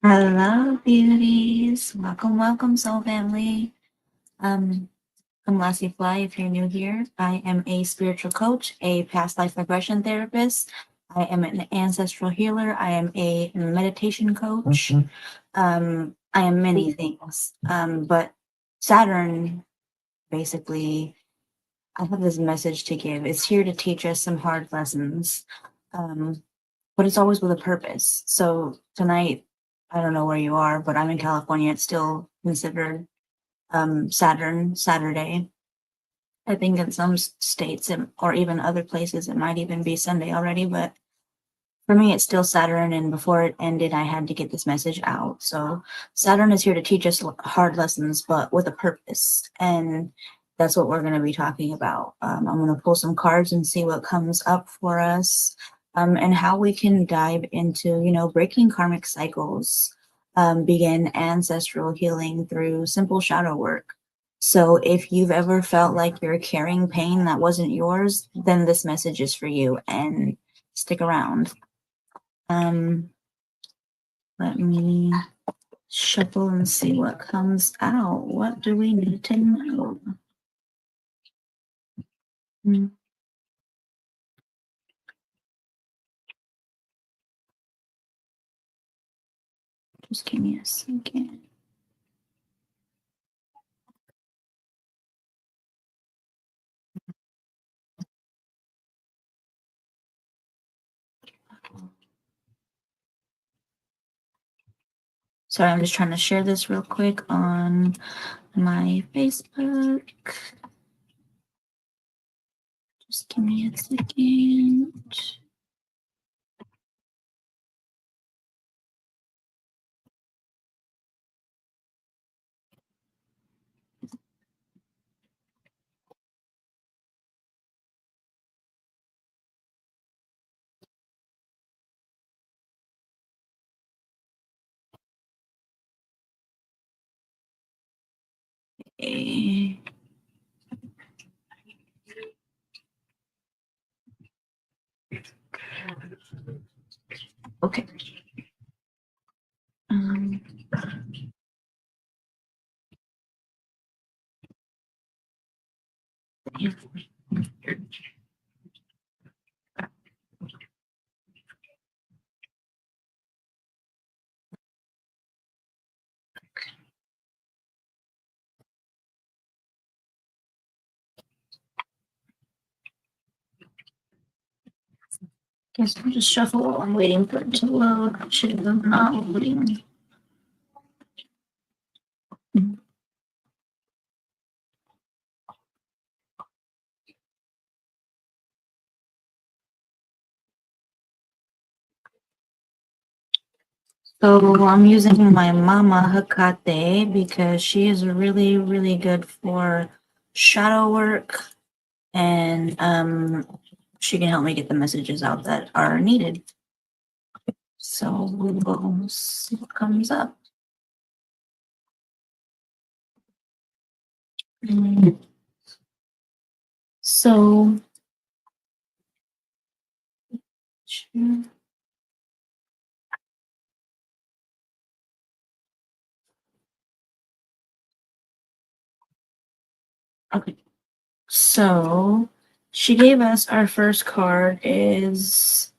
Hello, beauties. Welcome, soul family. I'm Lassyfly. If you're new here, I am a spiritual coach, a past life regression therapist. I am an ancestral healer. I am a meditation coach. I am many things. But Saturn, basically, I have this message to give. It's here to teach us some hard lessons. But it's always with a purpose. So tonight, I don't know where you are, but I'm in California. It's still considered Saturday. I think in some states or even other places, it might even be Sunday already. But for me, it's still Saturn. And before it ended, I had to get this message out. So Saturn is here to teach us hard lessons, but with a purpose. And that's what we're going to be talking about. I'm going to pull some cards and see what comes up for us. And how we can dive into, breaking karmic cycles, begin ancestral healing through simple shadow work. So if you've ever felt like you're carrying pain that wasn't yours, then this message is for you, and stick around. Let me shuffle and see what comes out. What do we need to know? Just give me a second. Sorry, I'm just trying to share this real quick on my Facebook. Just give me a second. Okay. Yeah. Guess I'll just shuffle while I'm waiting for it to load. Should have not loading. So I'm using my Mama Hakate because she is really, really good for shadow work, and she can help me get the messages out that are needed. So we will see what comes up. So okay. So she gave us our first card is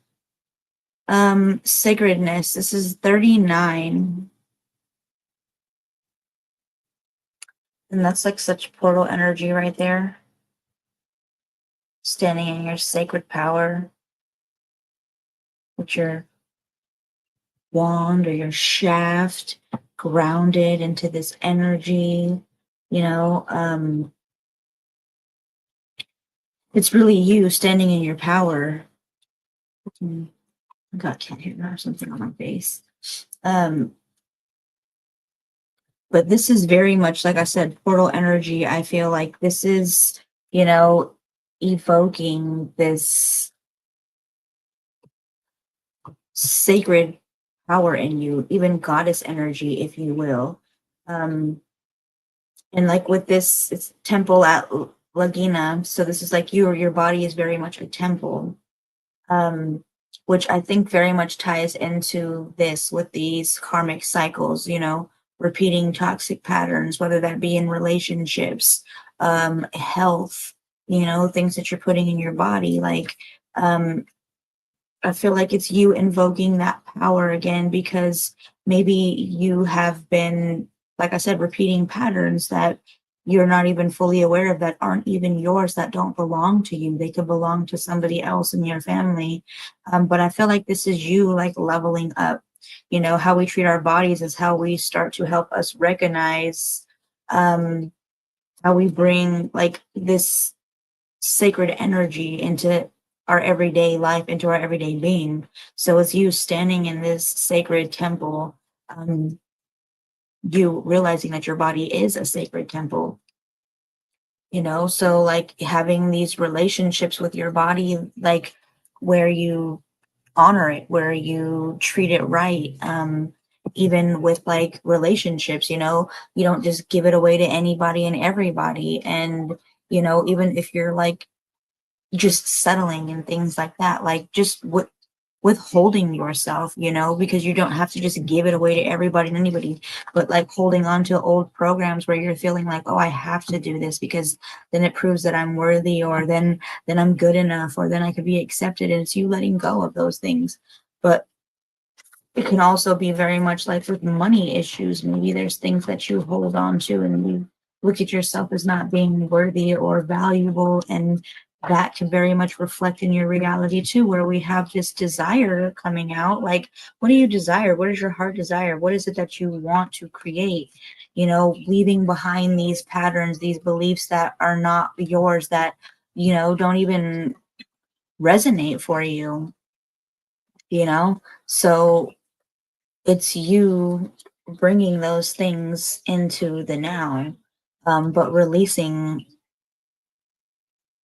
sacredness. This is 39. And that's like such portal energy right there. Standing in your sacred power with your wand or your shaft grounded into this energy, it's really you standing in your power. God, can't hear that or something on my face. But this is very much, like I said, portal energy. I feel like this is, evoking this sacred power in you, even goddess energy, if you will. And like with this, it's temple at Lagina. So this is like your body is very much a temple. which I think very much ties into this with these karmic cycles, repeating toxic patterns, whether that be in relationships, health, things that you're putting in your body. Like, um, I feel like it's you invoking that power again because maybe you have been, like I said, repeating patterns that you're not even fully aware of, that aren't even yours, that don't belong to you. They could belong to somebody else in your family. But I feel like this is you like leveling up. How we treat our bodies is how we start to help us recognize um, how we bring like this sacred energy into our everyday life, into our everyday being. So it's you standing in this sacred temple, you realizing that your body is a sacred temple, so like having these relationships with your body, like where you honor it, where you treat it right. Even with like relationships, you don't just give it away to anybody and everybody. And, even if you're like just settling and things like that, like just withholding yourself, because you don't have to just give it away to everybody and anybody, but like holding on to old programs where you're feeling like, oh, I have to do this because then it proves that I'm worthy, or then I'm good enough, or then I could be accepted. And it's you letting go of those things. But it can also be very much like with money issues. Maybe there's things that you hold on to and you look at yourself as not being worthy or valuable. And that can very much reflect in your reality too, where we have this desire coming out. Like, what do you desire? What is your heart desire? What is it that you want to create? Leaving behind these patterns, these beliefs that are not yours, that, don't even resonate for you, So it's you bringing those things into the now, but releasing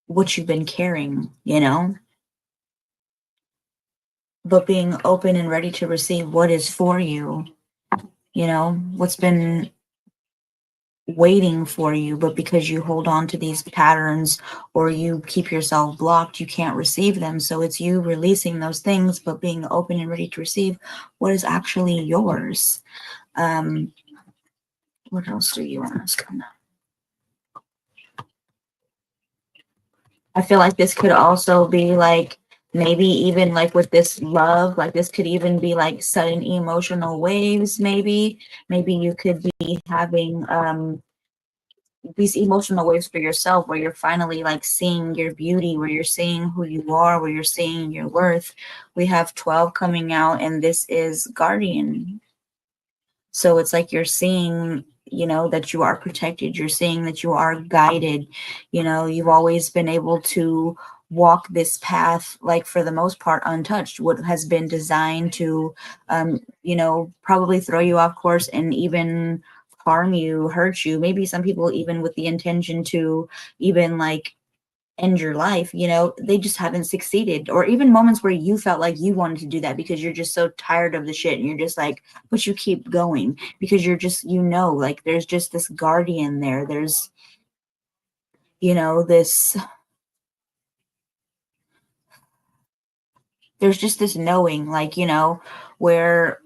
what you've been carrying, but being open and ready to receive what is for you, what's been waiting for you, but because you hold on to these patterns or you keep yourself blocked, you can't receive them. So it's you releasing those things, but being open and ready to receive what is actually yours. What else do you ask? I feel like this could also be like maybe even like with this love, like this could even be like sudden emotional waves. Maybe you could be having these emotional waves for yourself, where you're finally like seeing your beauty, where you're seeing who you are, where you're seeing your worth. We have 12 coming out, and this is Guardian. So it's like you're seeing, that you are protected. You're seeing that you are guided. You've always been able to walk this path, like for the most part, untouched. What has been designed to, probably throw you off course and even harm you, hurt you. Maybe some people even with the intention to even like end your life, they just haven't succeeded. Or even moments where you felt like you wanted to do that because you're just so tired of the shit and you're just like, but you keep going because you're just, like there's just this guardian there. There's, this, there's just this knowing, like, where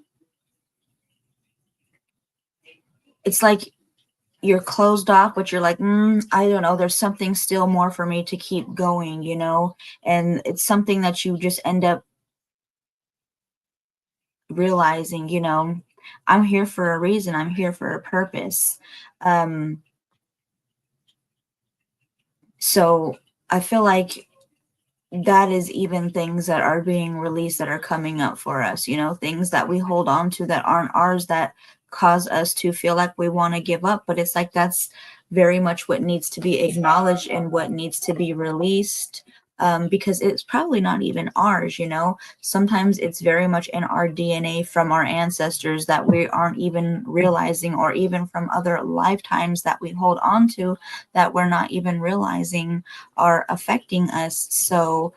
it's like you're closed off, but you're like, I don't know, there's something still more for me to keep going, and it's something that you just end up realizing, I'm here for a reason, I'm here for a purpose. um so I feel like that is even things that are being released that are coming up for us, things that we hold on to that aren't ours, that cause us to feel like we want to give up. But it's like that's very much what needs to be acknowledged and what needs to be released, because it's probably not even ours. Sometimes it's very much in our DNA from our ancestors that we aren't even realizing, or even from other lifetimes that we hold on to that we're not even realizing are affecting us. So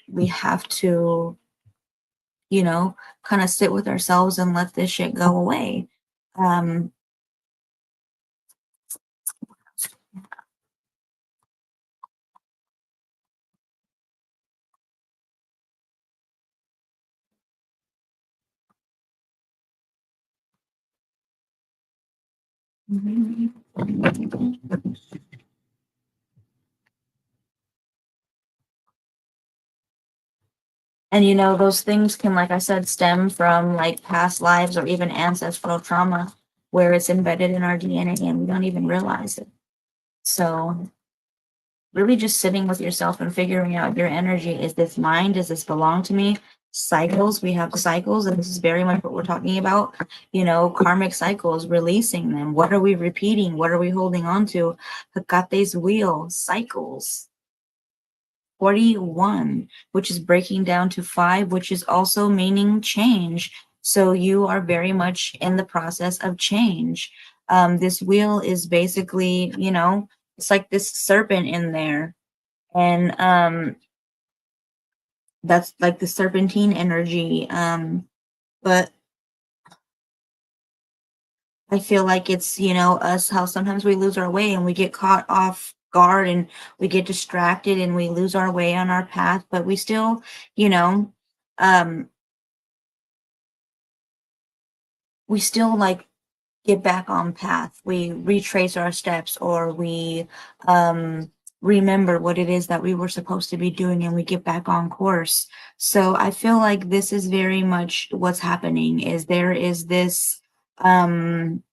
we have to, kind of sit with ourselves and let this shit go away. Um, And you know, those things can, like I said, stem from like past lives or even ancestral trauma where it's embedded in our DNA and we don't even realize it. So really just sitting with yourself and figuring out your energy. Is this mine? Does this belong to me? Cycles, we have cycles, and this is very much what we're talking about. You know, karmic cycles, releasing them. What are we repeating? What are we holding on to? Hekate's wheel, cycles. 41, which is breaking down to 5, which is also meaning change. So you are very much in the process of change. This wheel is basically, you know, it's like this serpent in there. And that's like the serpentine energy. But I feel like it's, you know, us, how sometimes we lose our way and we get caught off guard and we get distracted and we lose our way on our path, but we still, you know, um, we still like get back on path. We retrace our steps, or we remember what it is that we were supposed to be doing and we get back on course. So I feel like this is very much what's happening. Is there is um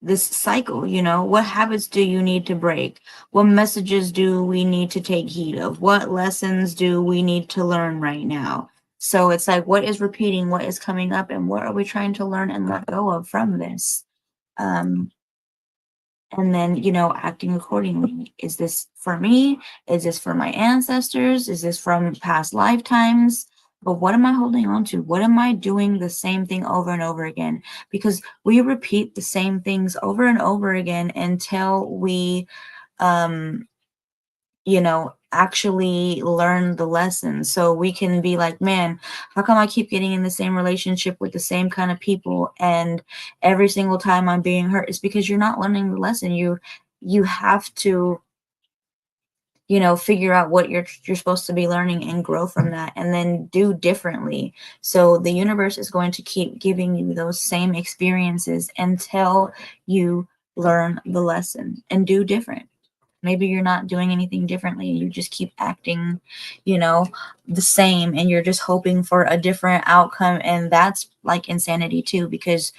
this cycle, you know, what habits do you need to break? What messages do we need to take heed of? What lessons do we need to learn right now? So it's like, what is repeating, what is coming up, and what are we trying to learn and let go of from this? Um, and then, you know, acting accordingly. Is this for me? Is this for my ancestors? Is this from past lifetimes? But what am I holding on to? What am I doing the same thing over and over again? Because we repeat the same things over and over again until we you know, actually learn the lesson. So we can be like, man, how come I keep getting in the same relationship with the same kind of people? And every single time I'm being hurt, it's because you're not learning the lesson. You have to, you know, figure out what you're supposed to be learning and grow from that and then do differently. So the universe is going to keep giving you those same experiences until you learn the lesson and do different. Maybe you're not doing anything differently. You just keep acting, you know, the same, and you're just hoping for a different outcome. And that's like insanity too, because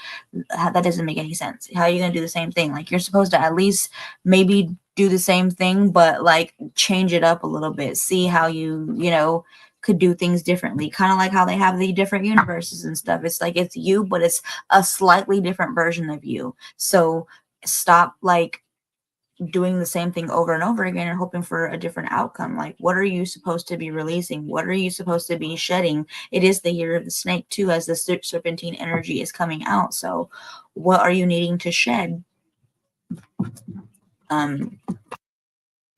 that doesn't make any sense. How are you going to do the same thing? Like, you're supposed to at least maybe do the same thing, but like change it up a little bit. See how you know, could do things differently. Kind of like how they have the different universes and stuff. It's like it's you, but it's a slightly different version of you. So stop like doing the same thing over and over again and hoping for a different outcome. Like, what are you supposed to be releasing? What are you supposed to be shedding? It is the year of the snake too, as the serpentine energy is coming out. So what are you needing to shed? um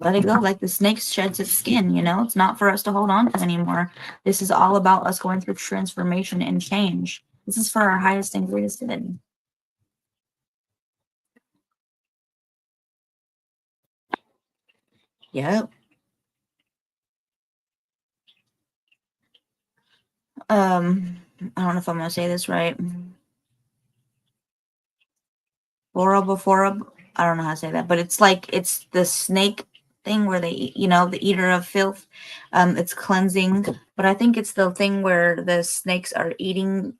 Let it go, like the snake sheds its skin. You know, it's not for us to hold on to anymore. This is all about us going through transformation and change. This is for our highest and greatest good. Yep. I don't know if I'm gonna say this right. Borobophora. I don't know how to say that, but it's like it's the snake thing where they eat, you know, the eater of filth. It's cleansing, but I think it's the thing where the snakes are eating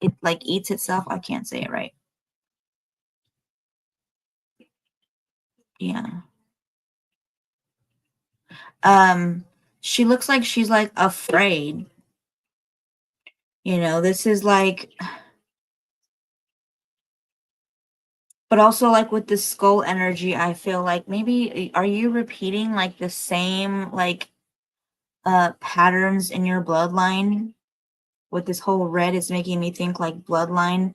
it, like eats itself. I can't say it right. Yeah. Um, she looks like she's like afraid. You know, this is like, but also like with the skull energy, I feel like maybe are you repeating like the same like patterns in your bloodline? With this whole red, it's making me think like bloodline.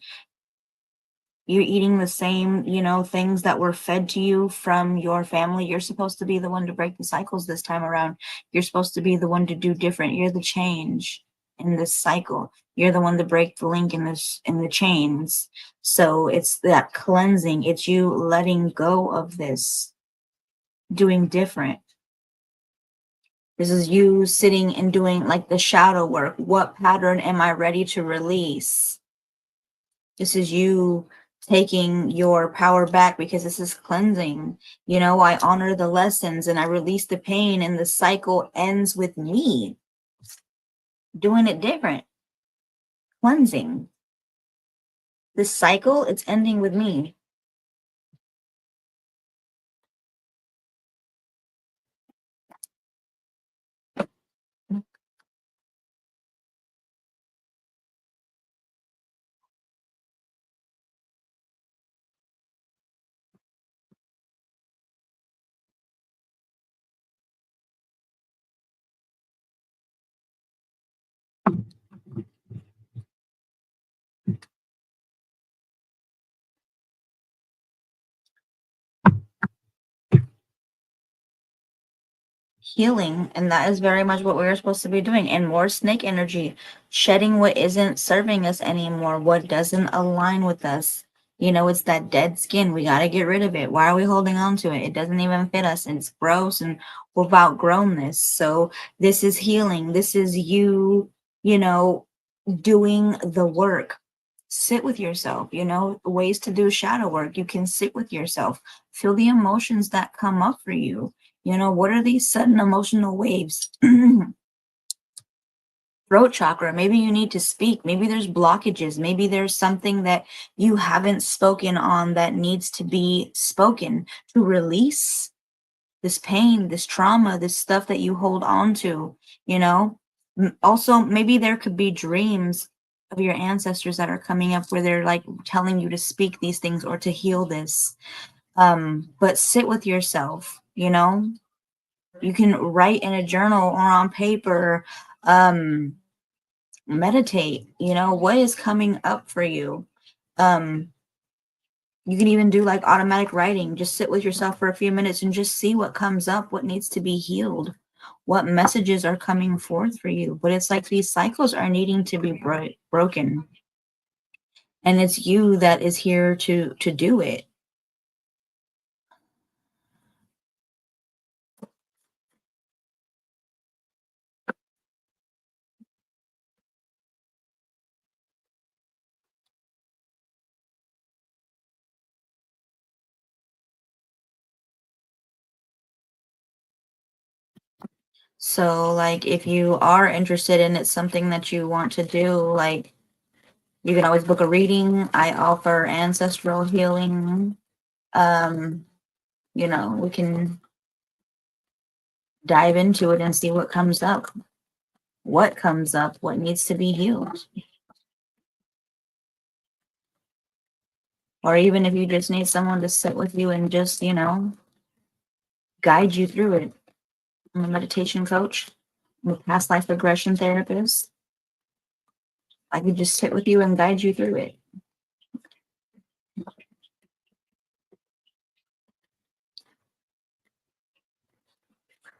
You're eating the same, you know, things that were fed to you from your family. You're supposed to be the one to break the cycles this time around. You're supposed to be the one to do different. You're the change in this cycle. You're the one to break the link in this in the chains. So it's that cleansing. It's you letting go of this, doing different. This is you sitting and doing like the shadow work. What pattern am I ready to release? This is you taking your power back, because this is cleansing. You know, I honor the lessons and I release the pain, and the cycle ends with me doing it different. Cleansing. This cycle, it's ending with me. Healing, and that is very much what we're supposed to be doing. And more snake energy, shedding what isn't serving us anymore, what doesn't align with us. You know, it's that dead skin. We got to get rid of it. Why are we holding on to it? It doesn't even fit us, and it's gross, and we've outgrown this. So this is healing. This is you, you know, doing the work. Sit with yourself, you know, ways to do shadow work. You can sit with yourself, feel the emotions that come up for you. You know, what are these sudden emotional waves? Throat chakra, maybe you need to speak. Maybe there's blockages. Maybe there's something that you haven't spoken on that needs to be spoken to release this pain, this trauma, this stuff that you hold on to, you know? Also, maybe there could be dreams of your ancestors that are coming up where they're like telling you to speak these things or to heal this. But sit with yourself, you know? You can write in a journal or on paper, meditate, you know, what is coming up for you. Um, you can even do like automatic writing. Just sit with yourself for a few minutes and just see what comes up, what needs to be healed, what messages are coming forth for you. But it's like these cycles are needing to be broken. And it's you that is here to do it. So like if you are interested in it's something that you want to do, like you can always book a reading. I offer ancestral healing. Um, you know, we can dive into it and see what comes up. What comes up, what needs to be healed. Or even if you just need someone to sit with you and just, you know, guide you through it. I'm a meditation coach. I'm a past life regression therapist. I could just sit with you and guide you through it.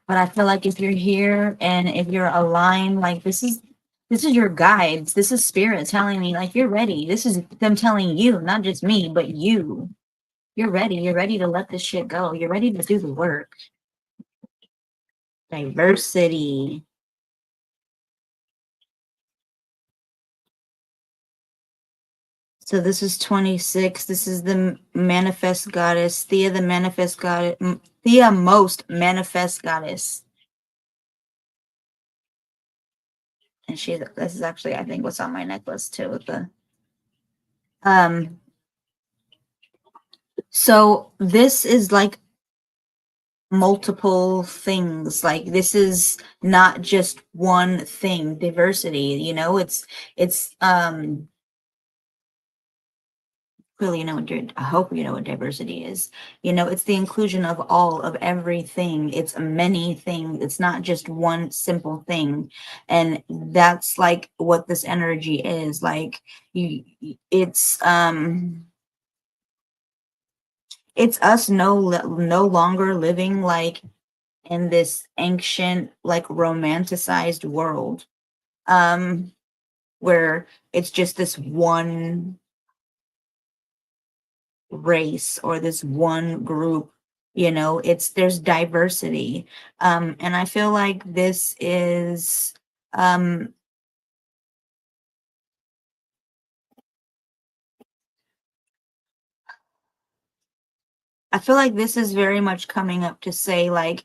But I feel like if you're here and if you're aligned, like this is your guides. This is spirit telling me like you're ready. This is them telling you, not just me, but you. You're ready. You're ready to let this shit go. You're ready to do the work. Diversity. So this is 26. This is the manifest goddess, Thea, the manifest goddess, Thea, most manifest goddess. And this is actually, I think, what's on my necklace too. With the um. So this is like multiple things. Like this is not just one thing. Diversity. You know, it's. Clearly, you know what I hope you know what diversity is. You know, it's the inclusion of all of everything. It's many things. It's not just one simple thing. And that's like what this energy is. Like you it's us no longer living like in this ancient, like romanticized world. Um, where it's just this one race or this one group. You know, there's diversity. And I feel like this is um I feel like this is very much coming up to say, like,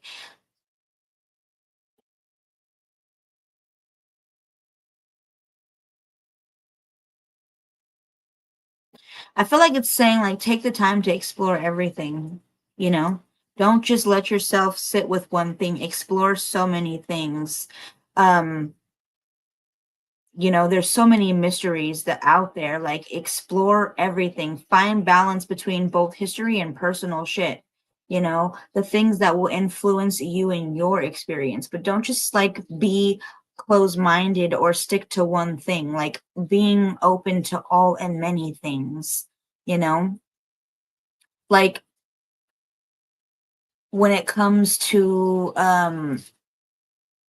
I feel like it's saying, like, take the time to explore everything, you know? Don't just let yourself sit with one thing, explore so many things. Um, you know, there's so many mysteries that out there, like, explore everything, find balance between both history and personal shit, you know, the things that will influence you and your experience, but don't just like be closed-minded or stick to one thing, like being open to all and many things, you know, like when it comes to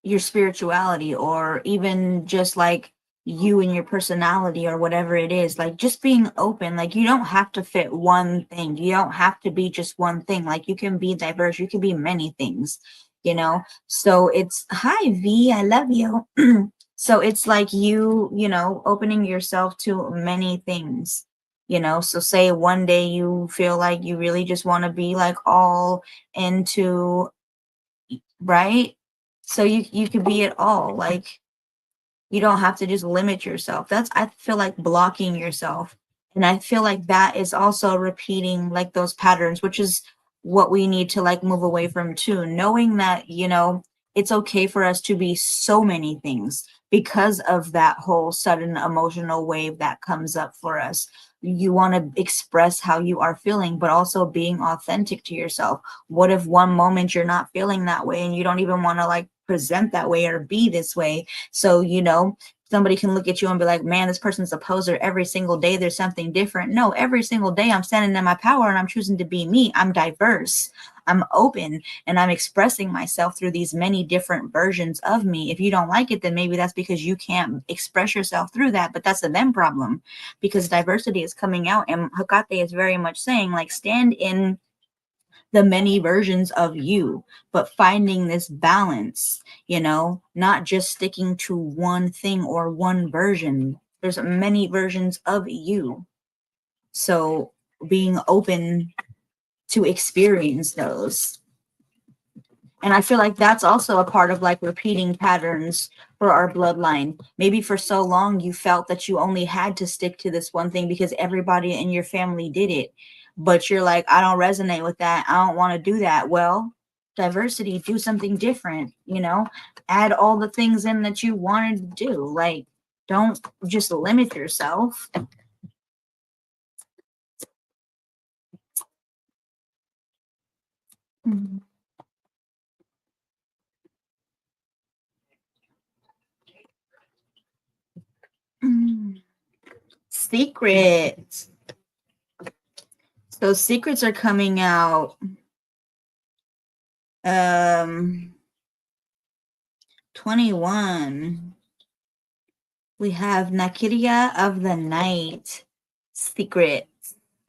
your spirituality, or even just like you and your personality or whatever it is, like just being open. Like you don't have to fit one thing, you don't have to be just one thing, like you can be diverse, you can be many things, you know. So it's, hi V, I love you. So it's like you know, opening yourself to many things, you know. So say one day you feel like you really just want to be like all into, right? So you could be it all. Like you don't have to just limit yourself. That's, I feel like, blocking yourself. And I feel like that is also repeating like those patterns, which is what we need to like move away from too. Knowing that, you know, it's okay for us to be so many things because of that whole sudden emotional wave that comes up for us. You want to express how you are feeling, but also being authentic to yourself. What if one moment you're not feeling that way and you don't even want to like present that way or be this way? So, you know, somebody can look at you and be like, man, this person's a poser. Every single day there's something different. No, every single day I'm standing in my power and I'm choosing to be me. I'm diverse. I'm open and I'm expressing myself through these many different versions of me. If you don't like it, then maybe that's because you can't express yourself through that, but that's a them problem, because diversity is coming out. And Hecate is very much saying, like, stand in the many versions of you, but finding this balance, you know, not just sticking to one thing or one version. There's many versions of you. So being open to experience those. And I feel like that's also a part of like repeating patterns for our bloodline. Maybe for so long you felt that you only had to stick to this one thing because everybody in your family did it. But you're like, I don't resonate with that. I don't want to do that. Well, diversity, do something different, you know, add all the things in that you wanted to do. Like, don't just limit yourself. Mhm. Mm. Secrets. So secrets are coming out. Um, 21. We have Nakiria of the Night. Secret.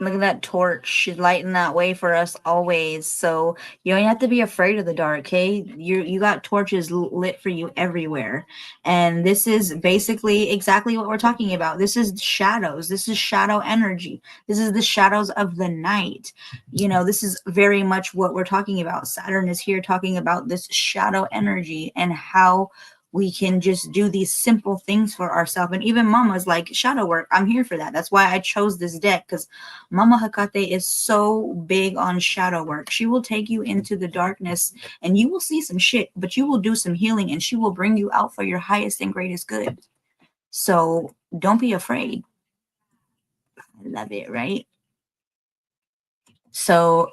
Look at that torch. She's lighting that way for us always. So you don't have to be afraid of the dark, okay? You got torches lit for you everywhere. And this is basically exactly what we're talking about. This is shadows. This is shadow energy. This is the shadows of the night. You know, this is very much what we're talking about. Saturn is here talking about this shadow energy and how we can just do these simple things for ourselves. And even Mama's like, shadow work, I'm here for that. That's why I chose this deck, because Mama Hecate is so big on shadow work. She will take you into the darkness and you will see some shit, but you will do some healing and she will bring you out for your highest and greatest good. So don't be afraid. I love it, right? So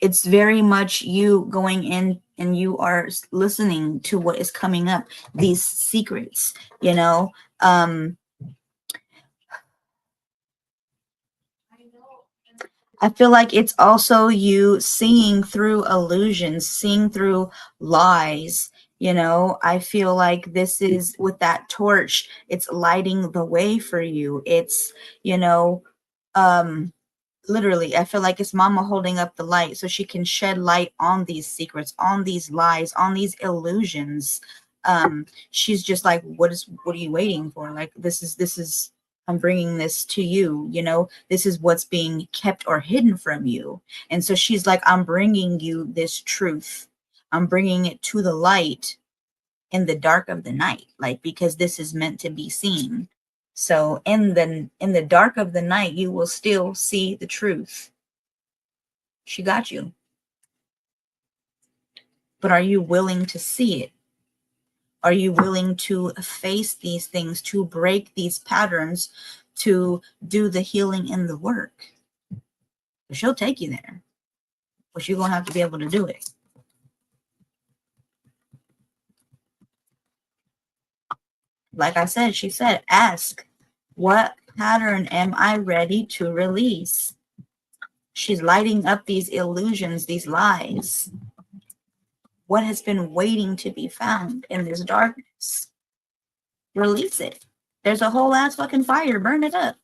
it's very much you going in and you are listening to what is coming up, these secrets, you know. I feel like it's also you seeing through illusions, seeing through lies. You know, I feel like this is with that torch, it's lighting the way for you. It's, you know, um, literally, I feel like it's Mama holding up the light so she can shed light on these secrets, on these lies, on these illusions. She's just like, what are you waiting for? Like, this is I'm bringing this to you, you know, this is what's being kept or hidden from you. And so she's like, I'm bringing you this truth. I'm bringing it to the light in the dark of the night, like, because this is meant to be seen. So in the dark of the night, you will still see the truth. She got you. But are you willing to see it? Are you willing to face these things, to break these patterns, to do the healing and the work? She'll take you there, but you're going to have to be able to do it. Like I said, she said, ask, what pattern am I ready to release? She's lighting up these illusions, these lies. What has been waiting to be found in this darkness? Release it. There's a whole ass fucking fire. Burn it up.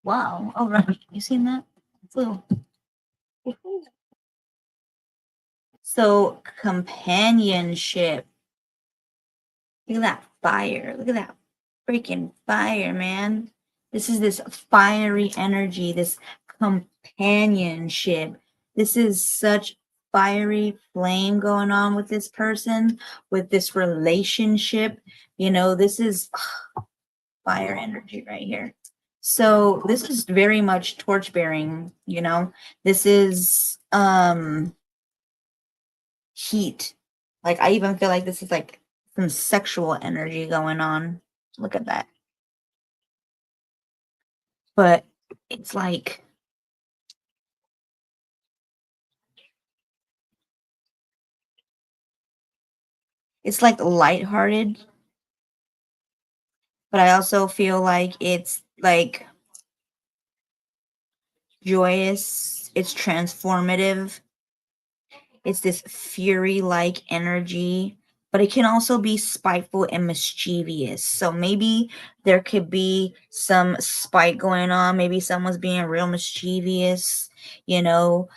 Wow. All right. You seen that? Flew. So companionship. Look at that fire. Look at that freaking fire, man. This is this fiery energy, this companionship. This is such fiery flame going on with this person, with this relationship. You know, this is fire energy right here. So this is very much torch bearing, you know. This is heat. Like, I even feel like this is like some sexual energy going on. Look at that. But it's like lighthearted, but I also feel like it's like joyous, it's transformative, it's this fury like energy, but it can also be spiteful and mischievous. So maybe there could be some spite going on, maybe someone's being real mischievous, you know.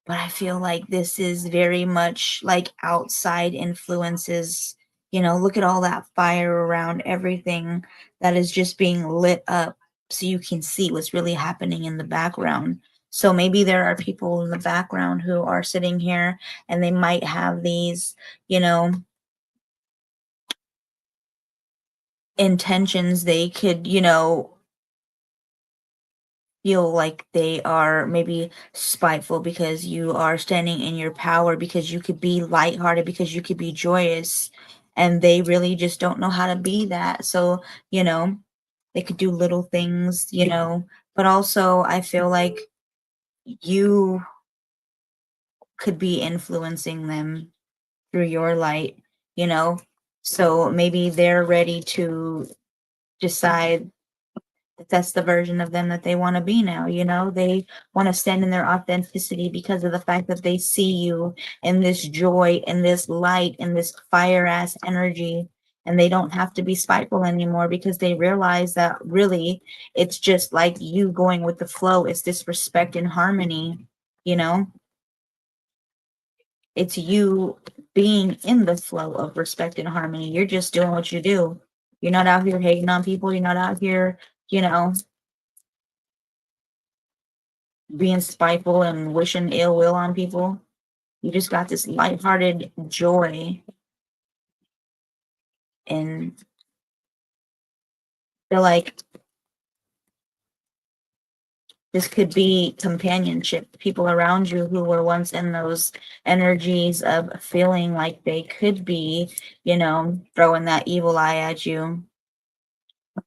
But I feel like this is very much like outside influences. You know, look at all that fire around everything that is just being lit up so you can see what's really happening in the background. So maybe there are people in the background who are sitting here and they might have these, you know, intentions. They could, you know, feel like they are maybe spiteful because you are standing in your power, because you could be lighthearted, because you could be joyous, and they really just don't know how to be that. So, you know, they could do little things, you know, but also I feel like you could be influencing them through your light, you know. So maybe they're ready to decide that's the version of them that they want to be now. You know, they want to stand in their authenticity because of the fact that they see you in this joy, in this light, in this fire ass energy, and they don't have to be spiteful anymore because they realize that really it's just like you going with the flow. It's this respect and harmony, you know. It's you being in the flow of respect and harmony. You're just doing what you do. You're not out here hating on people. You're not out here, you know, being spiteful and wishing ill will on people. You just got this lighthearted joy, and feel like this could be companionship. People around you who were once in those energies of feeling like they could be, you know, throwing that evil eye at you.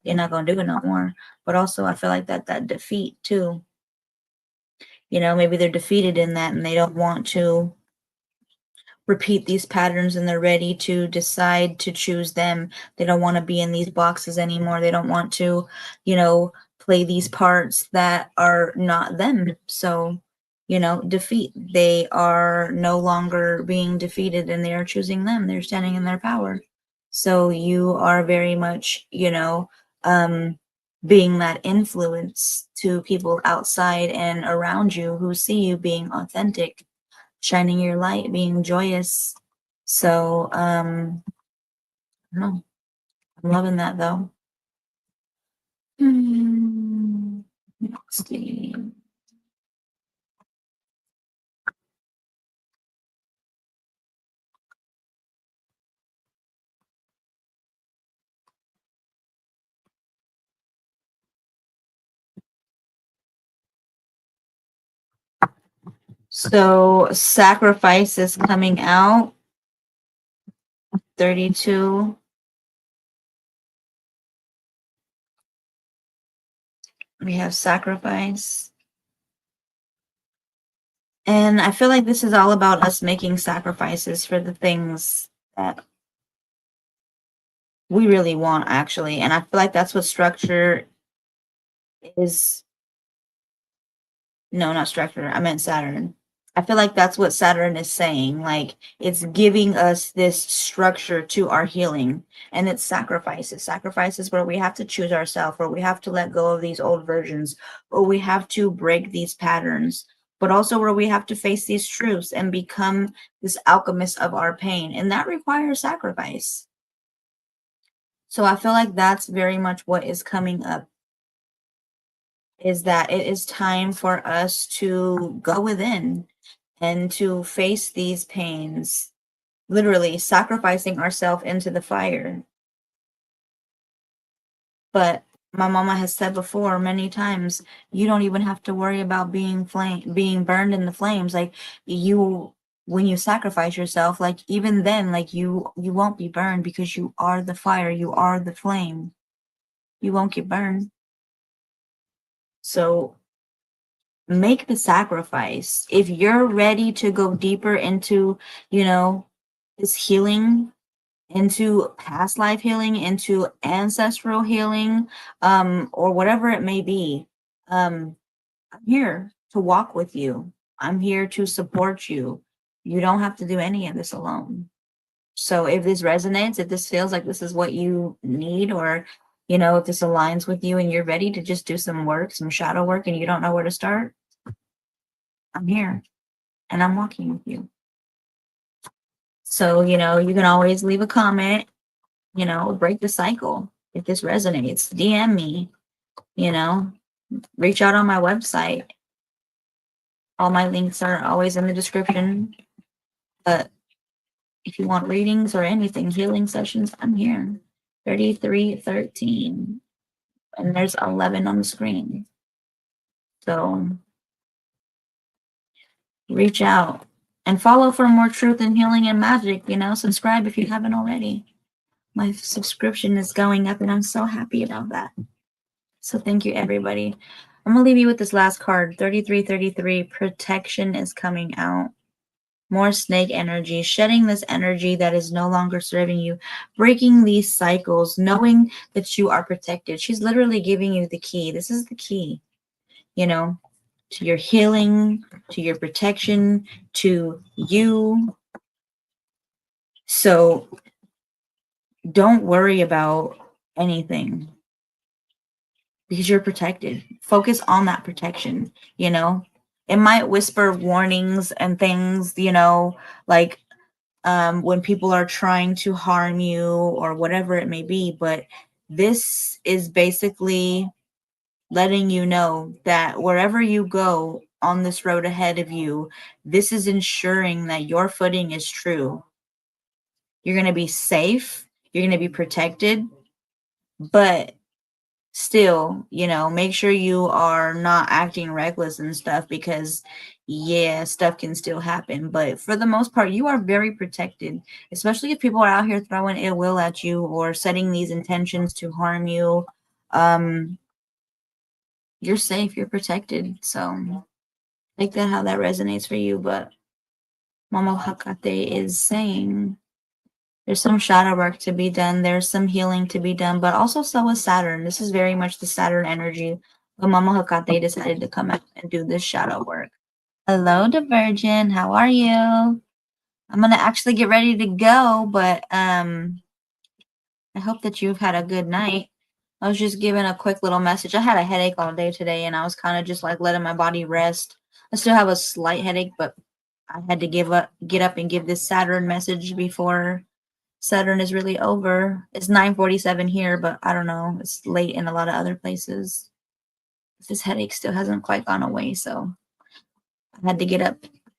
You're not gonna do it no more. But also I feel like that defeat too. You know, maybe they're defeated in that and they don't want to repeat these patterns and they're ready to decide to choose them. They don't want to be in these boxes anymore. They don't want to, play these parts that are not them. So, defeat. They are no longer being defeated and they are choosing them. They're standing in their power. So you are very much, being that influence to people outside and around you who see you being authentic, shining your light, being joyous. So, I don't know. I'm loving that though. Let's see. So sacrifice is coming out. 32. We have sacrifice. And I feel like this is all about us making sacrifices for the things that we really want, actually. And I feel like that's what structure is. No, not structure. I meant Saturn. I feel like that's what Saturn is saying. Like, it's giving us this structure to our healing, and it's sacrifices. Sacrifices where we have to choose ourselves, where we have to let go of these old versions, or we have to break these patterns, but also where we have to face these truths and become this alchemist of our pain. And that requires sacrifice. So I feel like that's very much what is coming up, is that it is time for us to go within and to face these pains, literally sacrificing ourselves into the fire. But my mama has said before many times, you don't even have to worry about being burned in the flames. Like, you, when you sacrifice yourself, like, even then, like, you won't be burned because you are the fire, you are the flame. You won't get burned. So make the sacrifice. If you're ready to go deeper into, this healing, into past life healing, into ancestral healing, or whatever it may be, I'm here to walk with you. I'm here to support you. You don't have to do any of this alone. So if this resonates, if this feels like this is what you need, or if this aligns with you and you're ready to just do some work, some shadow work, and you don't know where to start, I'm here and I'm walking with you. So, you can always leave a comment, break the cycle. If this resonates, DM me, reach out on my website. All my links are always in the description. But if you want readings or anything, healing sessions, I'm here. 3313. And there's 11 on the screen. So reach out and follow for more truth and healing and magic. Subscribe if you haven't already. My subscription is going up and I'm so happy about that. So thank you, everybody. I'm going to leave you with this last card. 3333. Protection is coming out. More snake energy. Shedding this energy that is no longer serving you. Breaking these cycles. Knowing that you are protected. She's literally giving you the key. This is the key. To your healing, to your protection, to you. So don't worry about anything because you're protected. Focus on that protection. It might whisper warnings and things, like when people are trying to harm you or whatever it may be. But this is basically letting you know that wherever you go on this road ahead of you, this is ensuring that your footing is true. You're going to be safe. You're going to be protected. But still, make sure you are not acting reckless and stuff because, yeah, stuff can still happen. But for the most part, you are very protected, especially if people are out here throwing ill will at you or setting these intentions to harm you. You're safe. You're protected. So take that how that resonates for you. But Mama Hakate is saying there's some shadow work to be done. There's some healing to be done, but also so is Saturn. This is very much the Saturn energy. But Mama Hakate decided to come out and do this shadow work. Hello, the Virgin. How are you? I'm gonna actually get ready to go, but I hope that you've had a good night. I was just giving a quick little message. I had a headache all day today, and I was kind of just like letting my body rest. I still have a slight headache, but I had to get up and give this Saturn message before Saturn is really over. It's 9:47 here, but I don't know. It's late in a lot of other places. This headache still hasn't quite gone away, so I had to get up.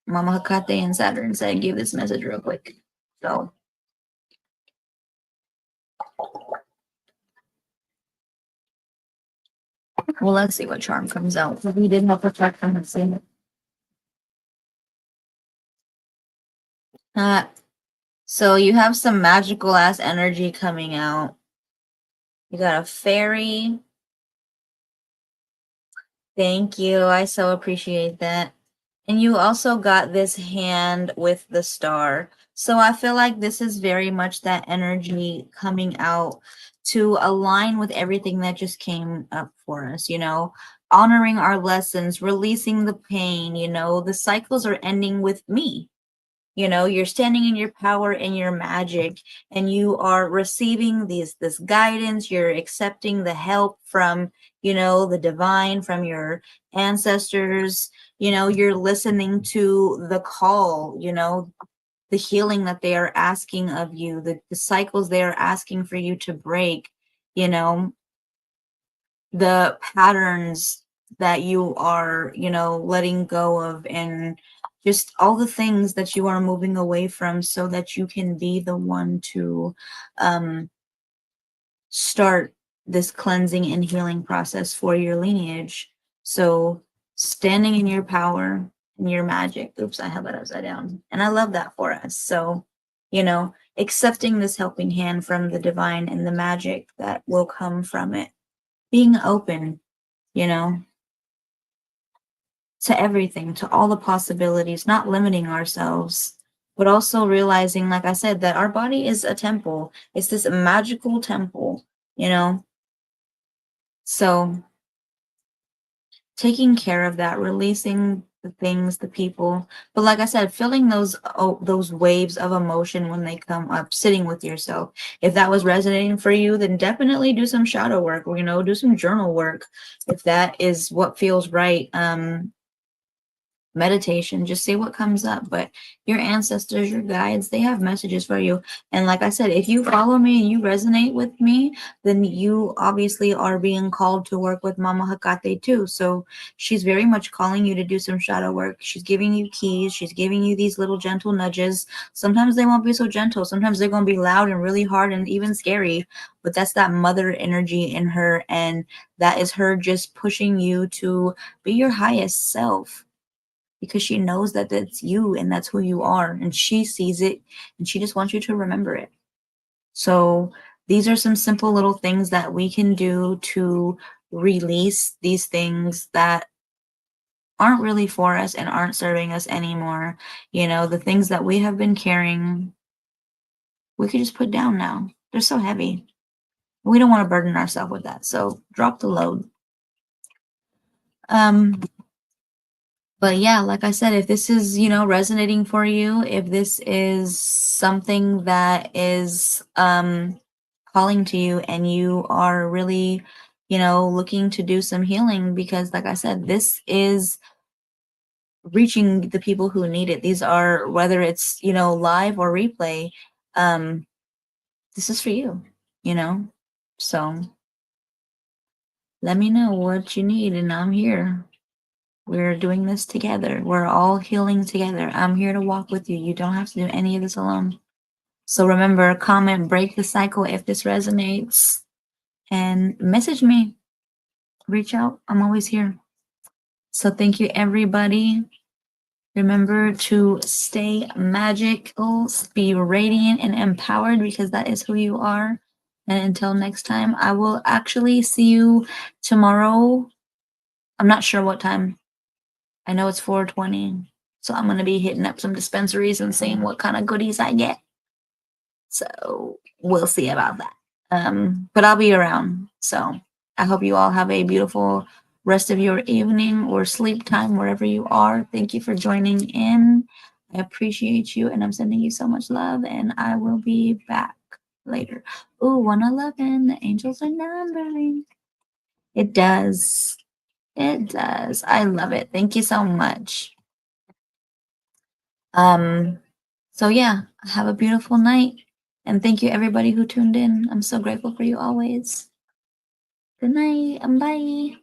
Mama Hakate and Saturn said, give this message real quick. So, well, let's see what charm comes out. We did have protection. Let's see. So you have some magical ass energy coming out. You got a fairy. Thank you. I so appreciate that. And you also got this hand with the star. So I feel like this is very much that energy coming out to align with everything that just came up for us, you know, honoring our lessons, releasing the pain, you know, the cycles are ending with me. You know, you're standing in your power and your magic, and you are receiving this guidance. You're accepting the help from, you know, the divine, from your ancestors. You know, you're listening to the call, you know, the healing that they are asking of you, the cycles they are asking for you to break, you know, the patterns that you are, you know, letting go of, and just all the things that you are moving away from so that you can be the one to start this cleansing and healing process for your lineage. So standing in your power and your magic. Oops, I have it upside down. And I love that for us. So, you know, accepting this helping hand from the divine and the magic that will come from it. Being open, you know, to everything, to all the possibilities, not limiting ourselves, but also realizing, like I said, that our body is a temple. It's this magical temple, you know? So taking care of that, releasing the things, the people, but like I said, feeling those waves of emotion when they come up, sitting with yourself. If that was resonating for you, then definitely do some shadow work, or, you know, do some journal work if that is what feels right. Meditation, just see what comes up. But your ancestors, your guides, they have messages for you. And like I said, if you follow me and you resonate with me, then you obviously are being called to work with Mama Hakate too. So she's very much calling you to do some shadow work. She's giving you keys. She's giving you these little gentle nudges. Sometimes they won't be so gentle. Sometimes they're going to be loud and really hard and even scary. But that's that mother energy in her. And that is her just pushing you to be your highest self, because she knows that that's you and that's who you are, and she sees it and she just wants you to remember it. So these are some simple little things that we can do to release these things that aren't really for us and aren't serving us anymore. You know, the things that we have been carrying, we could just put down now. They're so heavy. We don't want to burden ourselves with that. So drop the load. Um, But yeah, like I said, if this is, you know, resonating for you, if this is something that is calling to you and you are really, you know, looking to do some healing, because like I said, this is reaching the people who need it. These are, whether it's, you know, live or replay, um this is for you, you know. So let me know what you need and I'm here. We're doing this together. We're all healing together. I'm here to walk with you. You don't have to do any of this alone. So remember, comment, break the cycle if this resonates, and message me. Reach out. I'm always here. So thank you, everybody. Remember to stay magical, be radiant and empowered, because that is who you are. And until next time, I will actually see you tomorrow. I'm not sure what time. I know it's 4:20. So I'm going to be hitting up some dispensaries and seeing what kind of goodies I get. So we'll see about that. But I'll be around. So I hope you all have a beautiful rest of your evening or sleep time, wherever you are. Thank you for joining in. I appreciate you, and I'm sending you so much love, and I will be back later. Ooh, 111. The angels are numbering. It does. It does. I love it. Thank you so much. So yeah, have a beautiful night. And thank you everybody who tuned in. I'm so grateful for you always. Good night. Bye.